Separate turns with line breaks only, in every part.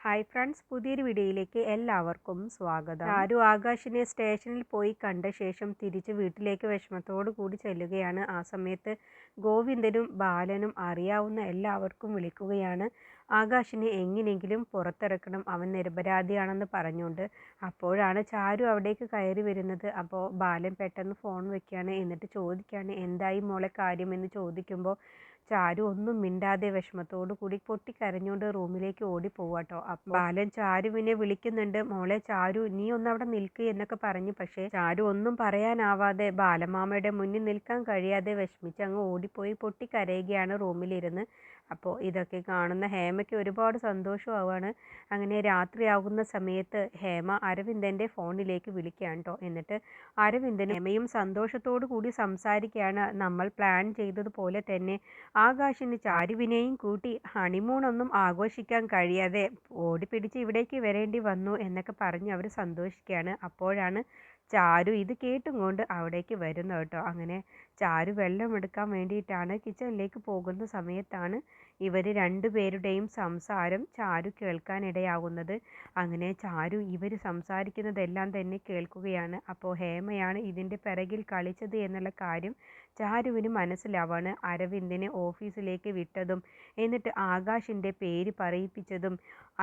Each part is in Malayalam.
ഹായ് ഫ്രണ്ട്സ്, പുതിയൊരു വീഡിയോയിലേക്ക് എല്ലാവർക്കും സ്വാഗതം. ചാരു ആകാശിനെ സ്റ്റേഷനിൽ പോയി കണ്ട ശേഷം തിരിച്ച് വീട്ടിലേക്ക് വിഷമത്തോടു കൂടി ചെല്ലുകയാണ്. ആ സമയത്ത് ഗോവിന്ദനും ബാലനും അറിയാവുന്ന എല്ലാവർക്കും വിളിക്കുകയാണ്. ആകാശിനെ എങ്ങനെയെങ്കിലും പുറത്തിറക്കണം, അവൻ നിരപരാധിയാണെന്ന് പറഞ്ഞുകൊണ്ട്. അപ്പോഴാണ് ചാരു അവിടേക്ക് കയറി വരുന്നത്. അപ്പോൾ ബാലൻ പെട്ടെന്ന് ഫോൺ വെക്കുകയാണ്. എന്നിട്ട് ചോദിക്കുകയാണ്, എന്തായി മോളെ കാര്യം എന്ന് ചോദിക്കുമ്പോൾ ചാരു ഒന്നും മിണ്ടാതെ വിഷമത്തോടു കൂടി പൊട്ടിക്കരഞ്ഞുകൊണ്ട് റൂമിലേക്ക് ഓടി പോവാട്ടോ. അപ്പോൾ ബാലൻ ചാരുവിനെ വിളിക്കുന്നുണ്ട്, മോളെ ചാരു നീ ഒന്ന് അവിടെ നിൽക്ക് എന്നൊക്കെ പറഞ്ഞു. പക്ഷേ ചാരു ഒന്നും പറയാനാവാതെ ബാലമാമയുടെ മുന്നിൽ നിൽക്കാൻ കഴിയാതെ വിഷമിച്ച് അങ്ങ് ഓടിപ്പോയി പൊട്ടിക്കരയുകയാണ് റൂമിലിരുന്ന്. അപ്പോൾ ഇതൊക്കെ കാണുന്ന ഹേമയ്ക്ക് ഒരുപാട് സന്തോഷമാവാണ്. അങ്ങനെ രാത്രിയാകുന്ന സമയത്ത് ഹേമ അരവിന്ദൻ്റെ ഫോണിലേക്ക് വിളിക്കുകയാണ് കേട്ടോ. എന്നിട്ട് അരവിന്ദനും ഹേമയും സന്തോഷത്തോടു കൂടി സംസാരിക്കുകയാണ്. നമ്മൾ പ്ലാൻ ചെയ്തതുപോലെ തന്നെ ആകാശിന് ചാരുവിനെയും കൂട്ടി ഹണിമൂണൊന്നും ആഘോഷിക്കാൻ കഴിയാതെ ഓടിപ്പിടിച്ച് ഇവിടേക്ക് വരേണ്ടി വന്നു എന്നൊക്കെ പറഞ്ഞ് അവർ സന്തോഷിക്കുകയാണ്. അപ്പോഴാണ് ചാരു ഇത് കേട്ടും കൊണ്ട് അവിടേക്ക് വരുന്നത് കേട്ടോ. അങ്ങനെ ചാരു വെള്ളമെടുക്കാൻ വേണ്ടിയിട്ടാണ് കിച്ചണിലേക്ക് പോകുന്ന സമയത്താണ് ഇവർ രണ്ടുപേരുടെയും സംസാരം ചാരു കേൾക്കാനിടയാകുന്നത്. അങ്ങനെ ചാരു ഇവർ സംസാരിക്കുന്നതെല്ലാം തന്നെ കേൾക്കുകയാണ്. അപ്പോൾ ഹേമയാണ് ഇതിൻ്റെ പിറകിൽ കളിച്ചത് എന്നുള്ള കാര്യം ചാരുവിന് മനസ്സിലാവാണ്. അരവിന്ദിനെ ഓഫീസിലേക്ക് വിട്ടതും എന്നിട്ട് ആകാശിൻ്റെ പേര് പറയിപ്പിച്ചതും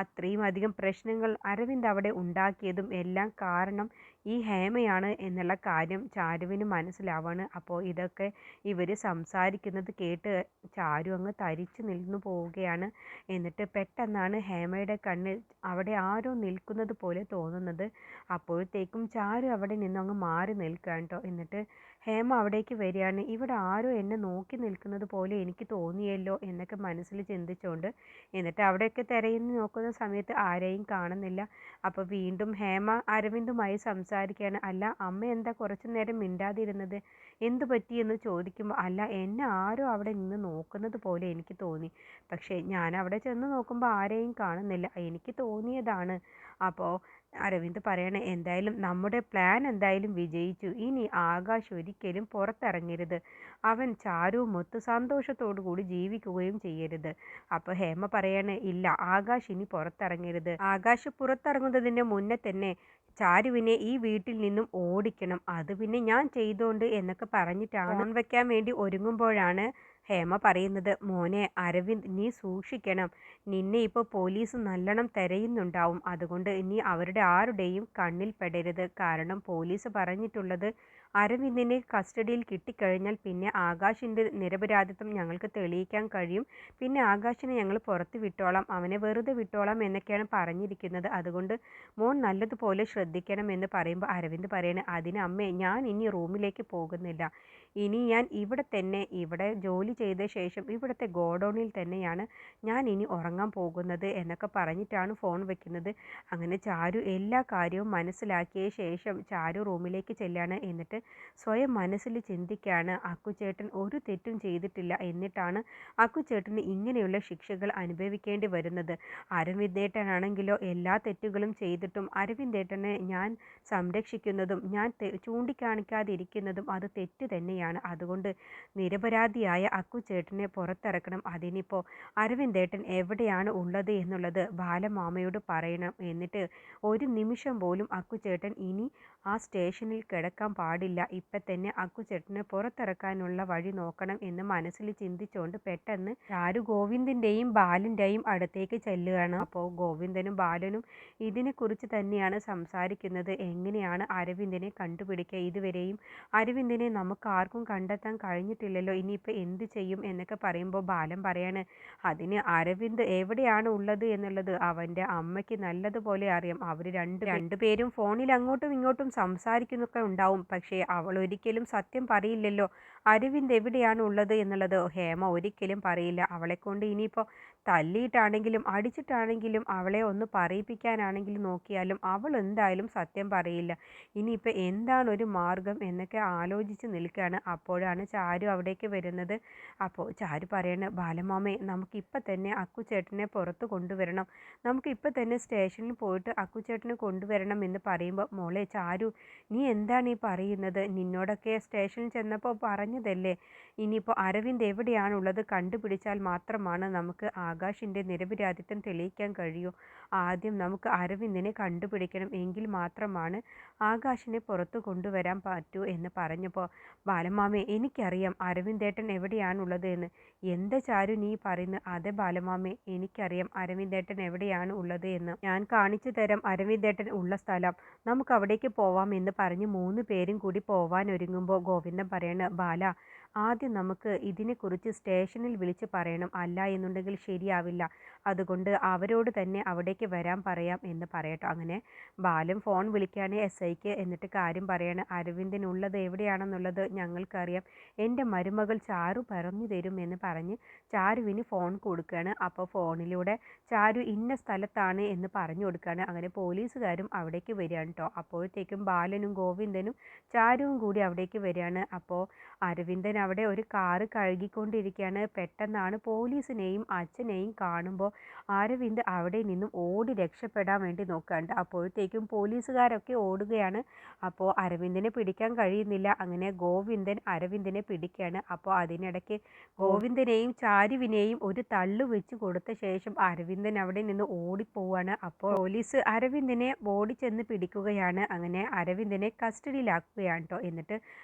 അത്രയും അധികം പ്രശ്നങ്ങൾ അരവിന്ദ് അവിടെ ഉണ്ടാക്കിയതും എല്ലാം കാരണം ഈ ഹേമയാണ് എന്നുള്ള കാര്യം ചാരുവിന് മനസ്സിലാവാണ്. അപ്പോൾ ഇതൊക്കെ ഇവർ സംസാരിക്കുന്നത് കേട്ട് ചാരു അങ്ങ് തരിച്ചു നിന്നു പോവുകയാണ്. എന്നിട്ട് പെട്ടെന്നാണ് ഹേമയുടെ കണ്ണിൽ അവിടെ ആരോ നിൽക്കുന്നത് പോലെ തോന്നുന്നത്. അപ്പോഴത്തേക്കും ചാരു അവിടെ നിന്നങ്ങ് മാറി നിൽക്കുകയാണ് കേട്ടോ. എന്നിട്ട് ഹേമ അവിടേക്ക് വരികയാണ്. ഇവിടെ ആരോ എന്നെ നോക്കി നിൽക്കുന്നത് പോലെ എനിക്ക് തോന്നിയല്ലോ എന്നൊക്കെ മനസ്സിൽ ചിന്തിച്ചുകൊണ്ട് എന്നിട്ട് അവിടെയൊക്കെ തിരയുന്നു നോക്കുന്ന സമയത്ത് ആരെയും കാണുന്നില്ല. അപ്പോൾ വീണ്ടും ഹേമ അരവിന്ദുമായി സംസാരിക്കുകയാണ്. അല്ല അമ്മ എന്താ കുറച്ചു നേരം മിണ്ടാതിരുന്നത്, എന്തു പറ്റിയെന്ന് ചോദിക്കുമ്പോൾ അല്ല എന്നെ ആരോ അവിടെ നിന്ന് നോക്കുന്നത് പോലെ എനിക്ക് തോന്നി, പക്ഷേ ഞാൻ അവിടെ ചെന്ന് നോക്കുമ്പോൾ ആരെയും കാണുന്നില്ല, എനിക്ക് തോന്നിയതാണ്. അപ്പോൾ അരവിന്ദ് പറയണേ, എന്തായാലും നമ്മുടെ പ്ലാൻ എന്തായാലും വിജയിച്ചു, ഇനി ആകാശ് ഒരിക്കലും പുറത്തിറങ്ങരുത്, അവൻ ചാരുവുമൊത്ത് സന്തോഷത്തോടു കൂടി ജീവിക്കുകയും ചെയ്യരുത്. അപ്പോൾ ഹേമ പറയണേ, ഇല്ല ആകാശ് ഇനി പുറത്തിറങ്ങരുത്, ആകാശ് പുറത്തിറങ്ങുന്നതിന് മുന്നേ തന്നെ ചാരുവിനെ ഈ വീട്ടിൽ നിന്നും ഓടിക്കണം, അത് പിന്നെ ഞാൻ ചെയ്തോണ്ട് എന്നൊക്കെ പറഞ്ഞിട്ടാണ് ഫോൺ വെക്കാൻ വേണ്ടി ഒരുങ്ങുമ്പോഴാണ് ഹേമ പറയുന്നത്, മോനെ അരവിന്ദ് നീ സൂക്ഷിക്കണം, നിന്നെ ഇപ്പോൾ പോലീസ് നല്ലോണം തിരയുന്നുണ്ടാവും, അതുകൊണ്ട് നീ അവരുടെ ആരുടെയും കണ്ണിൽ പെടരുത്. കാരണം പോലീസ് പറഞ്ഞിട്ടുള്ളത് അരവിന്ദിനെ കസ്റ്റഡിയിൽ കിട്ടിക്കഴിഞ്ഞാൽ പിന്നെ ആകാശിൻ്റെ നിരപരാധിത്വം ഞങ്ങൾക്ക് തെളിയിക്കാൻ കഴിയും, പിന്നെ ആകാശിനെ ഞങ്ങൾ പുറത്ത് വിട്ടോളാം, അവനെ വെറുതെ വിട്ടോളാം എന്നൊക്കെയാണ് പറഞ്ഞിരിക്കുന്നത്, അതുകൊണ്ട് മോൻ നല്ലതുപോലെ ശ്രദ്ധിക്കണം എന്ന് പറയുമ്പോൾ അരവിന്ദ് പറയണേ, അതിന് അമ്മേ ഞാൻ ഇനി റൂമിലേക്ക് പോകുന്നില്ല, ഇനി ഞാൻ ഇവിടെ ജോലി ചെയ്ത ശേഷം ഇവിടുത്തെ ഗോഡൗണിൽ തന്നെയാണ് ഞാൻ ഇനി ഉറങ്ങാൻ പോകുന്നത് എന്നൊക്കെ പറഞ്ഞിട്ടാണ് ഫോൺ വെക്കുന്നത്. അങ്ങനെ ചാരു എല്ലാ കാര്യവും മനസ്സിലാക്കിയ ശേഷം ചാരു റൂമിലേക്ക് ചെല്ലാണ്. എന്നിട്ട് സ്വയം മനസ്സിൽ ചിന്തിക്കുകയാണ്, അക്കുചേട്ടൻ ഒരു തെറ്റും ചെയ്തിട്ടില്ല, എന്നിട്ടാണ് അക്കുചേട്ടന് ഇങ്ങനെയുള്ള ശിക്ഷകൾ അനുഭവിക്കേണ്ടി വരുന്നത്. അരവിന്ദേട്ടനാണെങ്കിലോ എല്ലാ തെറ്റുകളും ചെയ്തിട്ടും അരവിന്ദേട്ടനെ ഞാൻ സംരക്ഷിക്കുന്നതും ഞാൻ ചൂണ്ടിക്കാണിക്കാതിരിക്കുന്നതും അത് തെറ്റ് തന്നെയാണ്. അതുകൊണ്ട് നിരപരാധിയായ അക്കുചേട്ടനെ പുറത്തിറക്കണം, അതിനിപ്പോൾ അരവിന്ദേട്ടൻ എവിടെയാണ് ഉള്ളത് എന്നുള്ളത് ബാലമാമയോട് പറയണം, എന്നിട്ട് ഒരു നിമിഷം പോലും അക്കുചേട്ടൻ ഇനി ആ സ്റ്റേഷനിൽ കിടക്കാൻ പാടില്ല, ഇപ്പം തന്നെ അക്കുചേട്ടനെ പുറത്തിറക്കാനുള്ള വഴി നോക്കണം എന്ന് മനസ്സിൽ ചിന്തിച്ചുകൊണ്ട് പെട്ടെന്ന് ചാരു ഗോവിന്ദിൻ്റെയും ബാലൻ്റെയും അടുത്തേക്ക് ചെല്ലുകയാണ്. അപ്പോൾ ഗോവിന്ദനും ബാലനും ഇതിനെക്കുറിച്ച് തന്നെയാണ് സംസാരിക്കുന്നത്, എങ്ങനെയാണ് അരവിന്ദിനെ കണ്ടുപിടിക്കുക, ഇതുവരെയും അരവിന്ദിനെ നമുക്ക് ആർക്കും കണ്ടെത്താൻ കഴിഞ്ഞിട്ടില്ലല്ലോ, ഇനിയിപ്പോൾ എന്ത് ചെയ്യും എന്നൊക്കെ പറയുമ്പോൾ ബാലൻ പറയാണ്, അതിന് അരവിന്ദ് എവിടെയാണ് ഉള്ളത് എന്നുള്ളത് അവൻ്റെ അമ്മയ്ക്ക് നല്ലതുപോലെ അറിയാം, അവർ രണ്ടുപേരും ഫോണിൽ അങ്ങോട്ടും ഇങ്ങോട്ടും സംസാരിക്കുന്നൊക്കെ ഉണ്ടാവും, പക്ഷേ അവൾ ഒരിക്കലും സത്യം പറയില്ലല്ലോ, അരവിന്ദ് എവിടെയാണ് ഉള്ളത് എന്നുള്ളത് ഹേമ ഒരിക്കലും പറയില്ല. അവളെക്കൊണ്ട് ഇനിയിപ്പോൾ തല്ലിയിട്ടാണെങ്കിലും അടിച്ചിട്ടാണെങ്കിലും അവളെ ഒന്ന് പറയിപ്പിക്കാനാണെങ്കിലും നോക്കിയാലും അവൾ എന്തായാലും സത്യം പറയില്ല. ഇനിയിപ്പോൾ എന്താണ് ഒരു മാർഗം എന്നൊക്കെ ആലോചിച്ച് നിൽക്കുകയാണ്. അപ്പോഴാണ് ചാരു അവിടേക്ക് വരുന്നത്. അപ്പോൾ ചാരു പറയണ, ബാലമാമേ നമുക്കിപ്പം തന്നെ അക്കുചേട്ടനെ പുറത്ത് കൊണ്ടുവരണം, നമുക്കിപ്പം തന്നെ സ്റ്റേഷനിൽ പോയിട്ട് അക്കുചേട്ടനെ കൊണ്ടുവരണം എന്ന് പറയുമ്പോൾ, മോളെ ചാരു നീ എന്താണ് ഈ പറയുന്നത്, നിന്നോടൊക്കെ സ്റ്റേഷനിൽ ചെന്നപ്പോൾ പറഞ്ഞതല്ലേ ഇനിയിപ്പോൾ അരവിന്ദ് എവിടെയാണുള്ളത് കണ്ടുപിടിച്ചാൽ മാത്രമാണ് നമുക്ക് ആകാശിൻ്റെ നിരപരാധിത്വം തെളിയിക്കാൻ കഴിയൂ. ആദ്യം നമുക്ക് അരവിന്ദിനെ കണ്ടുപിടിക്കണം. എങ്കിൽ മാത്രമാണ് ആകാശിനെ പുറത്തു കൊണ്ടുവരാൻ പറ്റൂ എന്ന് പറഞ്ഞപ്പോൾ ബാലമാമേ, എനിക്കറിയാം അരവിന്ദേട്ടൻ എവിടെയാണുള്ളത് എന്ന്. എന്താ ചാരു നീ പറയുന്നത്? അതെ ബാലമാമേ, എനിക്കറിയാം അരവിന്ദേട്ടൻ എവിടെയാണ് ഉള്ളത് എന്ന്. ഞാൻ കാണിച്ചു തരാം അരവിന്ദേട്ടൻ ഉള്ള സ്ഥലം. നമുക്ക് അവിടേക്ക് പോവാം എന്ന് പറഞ്ഞ് 3 പേരും കൂടി പോവാൻ ഒരുങ്ങുമ്പോൾ ഗോവിന്ദൻ പറയാണ്, ബാല, ആദ്യം നമുക്ക് ഇതിനെക്കുറിച്ച് സ്റ്റേഷനിൽ വിളിച്ച് പറയണം. അല്ല എന്നുണ്ടെങ്കിൽ ശരിയാവില്ല. അതുകൊണ്ട് അവരോട് തന്നെ അവിടേക്ക് വരാൻ പറയാം എന്ന് പറയട്ടോ. അങ്ങനെ ബാലൻ ഫോൺ വിളിക്കുകയാണ് SIക്ക്. എന്നിട്ട് കാര്യം പറയാണ്, അരവിന്ദിനുള്ളത് എവിടെയാണെന്നുള്ളത് ഞങ്ങൾക്കറിയാം. എൻ്റെ മരുമകൾ ചാരു പറഞ്ഞു തരും എന്ന് പറഞ്ഞ് ചാരുവിന് ഫോൺ കൊടുക്കുകയാണ്. അപ്പോൾ ഫോണിലൂടെ ചാരു ഇന്ന സ്ഥലത്താണ് എന്ന് പറഞ്ഞു കൊടുക്കുകയാണ്. അങ്ങനെ പോലീസുകാരും അവിടേക്ക് വരികയാണ് കേട്ടോ. അപ്പോഴത്തേക്കും ബാലനും ഗോവിന്ദനും ചാരുവും കൂടി അവിടേക്ക് വരികയാണ്. അപ്പോൾ അരവിന്ദൻ അവിടെ ഒരു കാറ് കഴുകിക്കൊണ്ടിരിക്കുകയാണ്. പെട്ടെന്നാണ് പോലീസിനെയും അച്ഛനെയും കാണുമ്പോൾ അരവിന്ദ് അവിടെ നിന്നും ഓടി രക്ഷപ്പെടാൻ വേണ്ടി നോക്കുകയാണ്. അപ്പോഴത്തേക്കും പോലീസുകാരൊക്കെ ഓടുകയാണ്. അപ്പോൾ അരവിന്ദിനെ പിടിക്കാൻ കഴിയുന്നില്ല. അങ്ങനെ ഗോവിന്ദൻ അരവിന്ദിനെ പിടിക്കുകയാണ്. അപ്പോൾ അതിനിടയ്ക്ക് ഗോവിന്ദനെയും ചാരുവിനെയും ഒരു തള്ളു വെച്ച് കൊടുത്ത ശേഷം അരവിന്ദൻ അവിടെ നിന്ന് ഓടിപ്പോവാണ്. അപ്പോൾ പോലീസ് അരവിന്ദിനെ ഓടിച്ചെന്ന് പിടിക്കുകയാണ്. അങ്ങനെ അരവിന്ദിനെ കസ്റ്റഡിയിലാക്കുകയാണ് കേട്ടോ. എന്നിട്ട്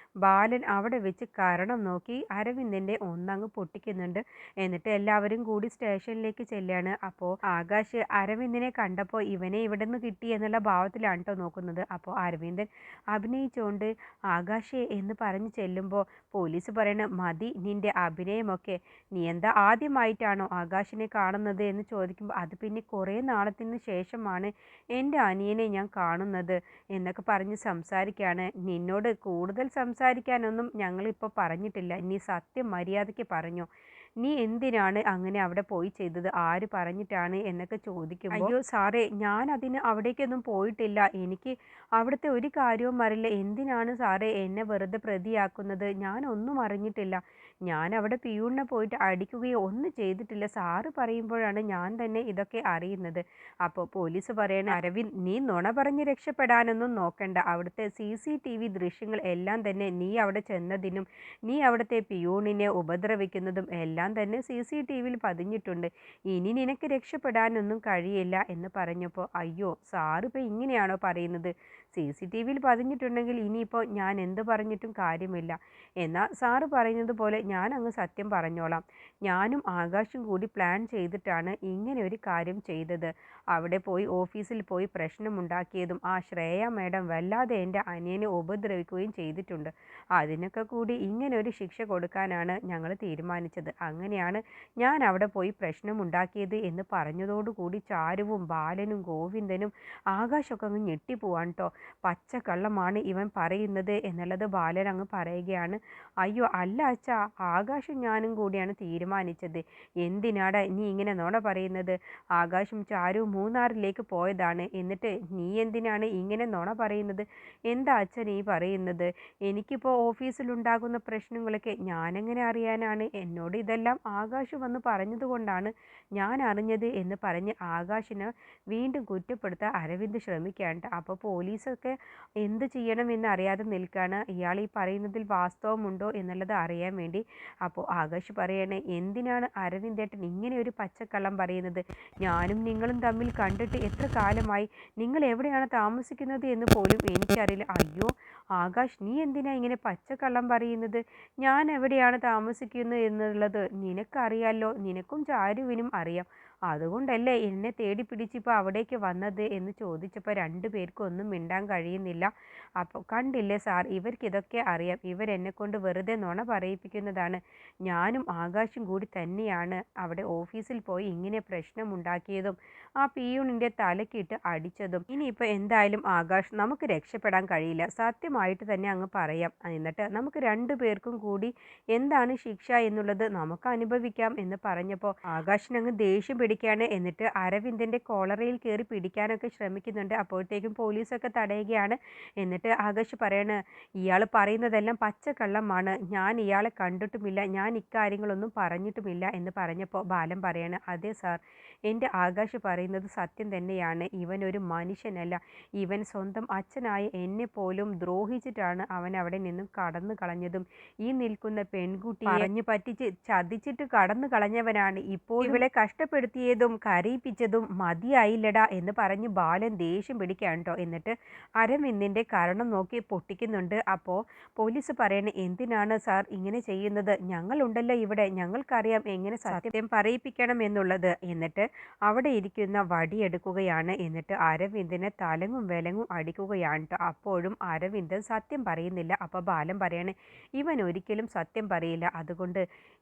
ബാലൻ അവിടെ വെച്ച് കാരണം നോക്കി അരവിന്ദിൻ്റെ ഒന്നങ്ങ് പൊട്ടിക്കുന്നുണ്ട്. എന്നിട്ട് എല്ലാവരും കൂടി സ്റ്റേഷനിലേക്ക് ചെല്ലുകയാണ്. അപ്പോൾ ആകാശ് അരവിന്ദിനെ കണ്ടപ്പോൾ ഇവനെ ഇവിടെ നിന്ന് കിട്ടി എന്നുള്ള ഭാവത്തിലാണ് കേട്ടോ നോക്കുന്നത്. അപ്പോൾ അരവിന്ദൻ അഭിനയിച്ചുകൊണ്ട് ആകാശേ എന്ന് പറഞ്ഞ് ചെല്ലുമ്പോൾ പോലീസ് പറയണ, മതി നിൻ്റെ അഭിനയമൊക്കെ. നീ എന്താ ആദ്യമായിട്ടാണോ ആകാശിനെ കാണുന്നത് എന്ന് ചോദിക്കുമ്പോൾ അത് പിന്നെ കുറേ നാളത്തിന് ശേഷമാണ് എൻ്റെ അനിയനെ ഞാൻ കാണുന്നത് എന്നൊക്കെ പറഞ്ഞ് സംസാരിക്കുകയാണ്. നിന്നോട് കൂടുതൽ സംസാരിക്കാനൊന്നും ഞങ്ങളിപ്പോൾ പറഞ്ഞിട്ടില്ല. നീ സത്യം മര്യാദയ്ക്ക് പറഞ്ഞോ. നീ എന്തിനാണ് അങ്ങനെ അവിടെ പോയി ചെയ്തത്? ആര് പറഞ്ഞിട്ടാണ് എന്നൊക്കെ ചോദിക്കുമ്പോൾ, അയ്യോ സാറേ, ഞാൻ അതിന് അവിടേക്കൊന്നും പോയിട്ടില്ല. എനിക്ക് അവിടുത്തെ ഒരു കാര്യവും അറിയില്ല. എന്തിനാണ് സാറേ എന്നെ വെറുതെ പ്രതിയാക്കുന്നത്? ഞാനൊന്നും അറിഞ്ഞിട്ടില്ല. ഞാൻ അവിടെ പിയൂണിനെ പോയിട്ട് അടിക്കുകയോ ഒന്നും ചെയ്തിട്ടില്ല. സാറ് പറയുമ്പോഴാണ് ഞാൻ തന്നെ ഇതൊക്കെ അറിയുന്നത്. അപ്പോൾ പോലീസ് പറയണ, അരവിന്ദ്, നീ നുണ പറഞ്ഞ് രക്ഷപ്പെടാനൊന്നും നോക്കണ്ട. അവിടുത്തെ CCTV ദൃശ്യങ്ങൾ എല്ലാം തന്നെ നീ അവിടെ ചെന്നതിനും നീ അവിടുത്തെ പിയൂണിനെ ഉപദ്രവിക്കുന്നതും എല്ലാം തന്നെ CCTVയിൽ പതിഞ്ഞിട്ടുണ്ട്. ഇനി നിനക്ക് രക്ഷപ്പെടാനൊന്നും കഴിയില്ല എന്ന് പറഞ്ഞപ്പോൾ, അയ്യോ സാറ് ഇപ്പോൾ ഇങ്ങനെയാണോ പറയുന്നത്? CCTVയിൽ പതിഞ്ഞിട്ടുണ്ടെങ്കിൽ ഇനിയിപ്പോൾ ഞാൻ എന്ത് പറഞ്ഞിട്ടും കാര്യമില്ല. എന്നാൽ സാറ് പറയുന്നത് പോലെ ഞാൻ അങ്ങ് സത്യം പറഞ്ഞോളാം. ഞാനും ആകാശും കൂടി പ്ലാൻ ചെയ്തിട്ടാണ് ഇങ്ങനെ ഒരു കാര്യം ചെയ്തത്. അവിടെ പോയി ഓഫീസിൽ പോയി പ്രശ്നമുണ്ടാക്കിയതും ആ ശ്രേയ മേഡം വല്ലാതെ എൻ്റെ അനിയനെ ഉപദ്രവിക്കുകയും ചെയ്തിട്ടുണ്ട്. അതിനൊക്കെ കൂടി ഇങ്ങനെ ഒരു ശിക്ഷ കൊടുക്കാനാണ് ഞങ്ങൾ തീരുമാനിച്ചത്. അങ്ങനെയാണ് ഞാൻ അവിടെ പോയി പ്രശ്നമുണ്ടാക്കിയത് എന്ന് പറഞ്ഞതോടുകൂടി ചാരുവും ബാലനും ഗോവിന്ദനും ആകാശമൊക്കെ അങ്ങ് ഞെട്ടിപ്പോവാണ് കേട്ടോ. പച്ചക്കള്ളമാണ് ഇവൻ പറയുന്നത് എന്നുള്ളത് ബാലൻ അങ്ങ് പറയുകയാണ്. അയ്യോ അല്ല അച്ഛാ, ആകാശും ഞാനും കൂടിയാണ് തീരുമാനിച്ചത്. എന്തിനാടാ നീ ഇങ്ങനെ നുണ പറയുന്നത്? ആകാശും ചാരുവും മൂന്നാറിലേക്ക് പോയതാണ്. എന്നിട്ട് നീ എന്തിനാണ് ഇങ്ങനെ നുണ പറയുന്നത്? എന്താ അച്ഛൻ ഈ പറയുന്നത്? എനിക്കിപ്പോൾ ഓഫീസിലുണ്ടാകുന്ന പ്രശ്നങ്ങളൊക്കെ ഞാനെങ്ങനെ അറിയാനാണ്? എന്നോട് ഇതെല്ലാം ആകാശ് വന്ന് പറഞ്ഞതുകൊണ്ടാണ് ഞാൻ അറിഞ്ഞത് എന്ന് പറഞ്ഞ് ആകാശിനെ വീണ്ടും കുറ്റപ്പെടുത്താൻ അരവിന്ദ് ശ്രമിക്കുകയാണ്. അപ്പോൾ പോലീസൊക്കെ എന്ത് ചെയ്യണമെന്ന് അറിയാതെ നിൽക്കുകയാണ്. ഇയാൾ ഈ പറയുന്നതിൽ വാസ്തവമുണ്ടോ എന്നുള്ളത് അറിയാൻ വേണ്ടി. അപ്പോൾ ആകാശ് പറയണേ, എന്തിനാണ് അരവിന്ദേട്ടൻ ഇങ്ങനെ ഒരു പച്ചക്കള്ളം പറയുന്നത്? ഞാനും നിങ്ങളും തമ്മിൽ കണ്ടിട്ട് എത്ര കാലമായി? നിങ്ങൾ എവിടെയാണ് താമസിക്കുന്നത് എന്ന് പോലും എനിക്കറിയില്ല. അയ്യോ ആകാശ്, നീ എന്തിനാ ഇങ്ങനെ പച്ചക്കള്ളം പറയുന്നത്? ഞാൻ എവിടെയാണ് താമസിക്കുന്നത് എന്നുള്ളത് നിനക്കറിയാലോ. നിനക്കും ചാരുവിനും അറിയാം. അതുകൊണ്ടല്ലേ എന്നെ തേടി പിടിച്ചിപ്പോൾ അവിടേക്ക് വന്നത് എന്ന് ചോദിച്ചപ്പോൾ 2 പേർക്കും ഒന്നും മിണ്ടാൻ കഴിയുന്നില്ല. അപ്പോൾ കണ്ടില്ലേ സാർ, ഇവർക്കിതൊക്കെ അറിയാം. ഇവരെന്നെക്കൊണ്ട് വെറുതെ നുണ പറയിപ്പിക്കുന്നതാണ്. ഞാനും ആകാശും കൂടി തന്നെയാണ് അവിടെ ഓഫീസിൽ പോയി ഇങ്ങനെ പ്രശ്നമുണ്ടാക്കിയതും ആ പിയൂണിൻ്റെ തലക്കിട്ട് അടിച്ചതും. ഇനിയിപ്പോൾ എന്തായാലും ആകാശ്, നമുക്ക് രക്ഷപ്പെടാൻ കഴിയില്ല. സത്യമായിട്ട് തന്നെ അങ്ങ് പറയാം. എന്നിട്ട് നമുക്ക് 2 പേർക്കും കൂടി എന്താണ് ശിക്ഷ എന്നുള്ളത് നമുക്ക് അനുഭവിക്കാം എന്ന് പറഞ്ഞപ്പോൾ ആകാശിനങ്ങ് ദേഷ്യം പിടിക്കുകയാണ്. എന്നിട്ട് അരവിന്ദൻ്റെ കോളറയിൽ കയറി പിടിക്കാനൊക്കെ ശ്രമിക്കുന്നുണ്ട്. അപ്പോഴത്തേക്കും പോലീസൊക്കെ തടയുകയാണ്. എന്നിട്ട് ആകാശ് പറയാണ്, ഇയാൾ പറയുന്നതെല്ലാം പച്ചക്കള്ളമാണ്, ഞാൻ ഇയാളെ കണ്ടിട്ടുമില്ല, ഞാൻ ഇക്കാര്യങ്ങളൊന്നും പറഞ്ഞിട്ടുമില്ല എന്ന് പറഞ്ഞപ്പോൾ ബാലൻ പറയാണ്, അതെ സാർ, എൻ്റെ ആകാശ് പറയുന്നത് സത്യം തന്നെയാണ്. ഇവൻ ഒരു മനുഷ്യനല്ല. ഇവൻ സ്വന്തം അച്ഛനായ എന്നെ പോലും ദ്രോഹിച്ചിട്ടാണ് അവൻ അവിടെ നിന്നും കടന്നു കളഞ്ഞതും. ഈ നിൽക്കുന്ന പെൺകുട്ടിയെ പറഞ്ഞു പറ്റിച്ച് ചതിച്ചിട്ട് കടന്നു കളഞ്ഞവനാണ്. ഇപ്പോൾ ഇവളെ കഷ്ടപ്പെടുത്തിയതും കരയിപ്പിച്ചതും മതിയായില്ലടാ എന്ന് പറഞ്ഞ് ബാലൻ ദേഷ്യം പിടിക്കുകയാണ് കേട്ടോ. എന്നിട്ട് അരവിന്ദിൻ്റെ കരണം നോക്കി പൊട്ടിക്കുന്നുണ്ട്. അപ്പോൾ പോലീസ് പറയണ, എന്തിനാണ് സാർ ഇങ്ങനെ ചെയ്യുന്നത്? ഞങ്ങളുണ്ടല്ലോ ഇവിടെ, ഞങ്ങൾക്കറിയാം എങ്ങനെ സത്യം പറയിപ്പിക്കണം എന്നുള്ളത്. എന്നിട്ട് അവിടെ ഇരിക്കുന്ന വടിയെടുക്കുകയാണ്. എന്നിട്ട് അരവിന്ദിനെ തലങ്ങും വിലങ്ങും അടിക്കുകയാണ് ട്ടോ. അപ്പോഴും അരവിന്ദൻ സത്യം പറയുന്നില്ല. അപ്പോൾ ബാലൻ പറയാണ്, ഇവൻ ഒരിക്കലും സത്യം പറയില്ല. അതുകൊണ്ട്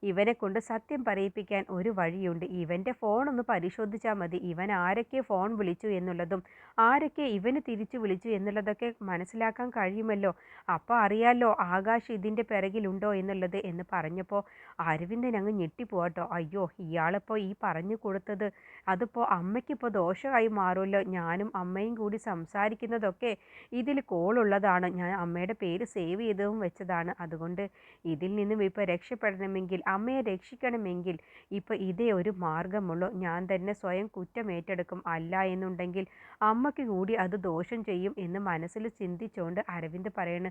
ഇവനെ കൊണ്ട് സത്യം പറയിപ്പിക്കാൻ ഒരു വഴിയുണ്ട്. ഇവൻ്റെ ഫോണൊന്ന് പരിശോധിച്ചാൽ മതി. ഇവൻ ആരൊക്കെ ഫോൺ വിളിച്ചു എന്നുള്ളതും ആരൊക്കെ ഇവന് തിരിച്ചു വിളിച്ചു എന്നുള്ളതൊക്കെ മനസ്സിലാക്കാൻ കഴിയുമല്ലോ. അപ്പോൾ അറിയാലോ ആകാശ് ഇതിൻ്റെ പിറകിലുണ്ടോ എന്നുള്ളത് എന്ന് പറഞ്ഞപ്പോൾ അരവിന്ദൻ അങ്ങ് ഞെട്ടിപ്പോട്ടോ. അയ്യോ, ഇയാളിപ്പോൾ ഈ പറഞ്ഞു കൊടുത്തത് അതിപ്പോൾ അമ്മയ്ക്കിപ്പോൾ ദോഷമായി മാറുമല്ലോ. ഞാനും അമ്മയും കൂടി സംസാരിക്കുന്നതൊക്കെ ഇതിൽ കോളുള്ളതാണ്. ഞാൻ അമ്മയുടെ പേര് സേവ് ചെയ്തതും വെച്ചതാണ്. അതുകൊണ്ട് ഇതിൽ നിന്നും ഇപ്പോൾ രക്ഷപ്പെടണമെങ്കിൽ, അമ്മയെ രക്ഷിക്കണമെങ്കിൽ ഇപ്പോൾ ഇതേ ഒരു മാർഗമുള്ളൂ. ഞാൻ തന്നെ സ്വയം കുറ്റം ഏറ്റെടുക്കും. അല്ല എന്നുണ്ടെങ്കിൽ അമ്മയ്ക്ക് കൂടി അത് ദോഷം ചെയ്യും എന്ന് മനസ്സിൽ ചിന്തിച്ചുകൊണ്ട് അരവിന്ദ് പറയണ്,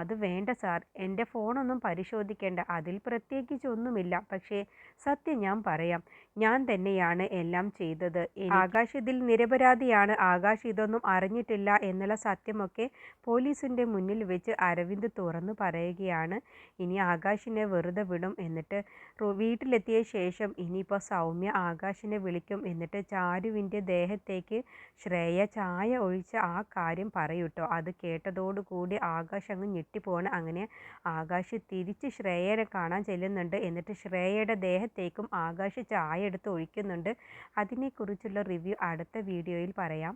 അത് വേണ്ട സാർ, എൻ്റെ ഫോണൊന്നും പരിശോധിക്കേണ്ട, അതിൽ പ്രത്യേകിച്ചൊന്നുമില്ല. പക്ഷേ സത്യം ഞാൻ പറയാം, ഞാൻ തന്നെയാണ് എല്ലാം ചെയ്തത്. ആകാശ് ഇതിൽ നിരപരാധിയാണ്. ആകാശ് ഇതൊന്നും അറിഞ്ഞിട്ടില്ല എന്നുള്ള സത്യമൊക്കെ പോലീസിൻ്റെ മുന്നിൽ വെച്ച് അരവിന്ദ് തുറന്നു പറയുകയാണ്. ഇനി ആകാശിനെ വെറുതെ വിടും. എന്നിട്ട് വീട്ടിലെത്തിയ ശേഷം ഇനിയിപ്പോൾ സൗമ്യ ആകാശിനെ വിളിക്കും. എന്നിട്ട് ചാരുവിൻ്റെ ദേഹത്തേക്ക് ശ്രേയ ചായ ഒഴിച്ച ആ കാര്യം പറയൂട്ടോ. അത് കേട്ടതോടുകൂടി ആകാശ് അങ്ങ് ഞെട്ടിപ്പോവാണ്. അങ്ങനെ ആകാശ് തിരിച്ച് ശ്രേയനെ കാണാൻ ചെല്ലുന്നുണ്ട്. എന്നിട്ട് ശ്രേയയുടെ ദേഹത്തേക്കും ആകാശ് ചായ എടുത്ത് ഒഴിക്കുന്നുണ്ട്. അതിനെക്കുറിച്ചുള്ള റിവ്യൂ അടുത്ത വീഡിയോയിൽ പറയാം.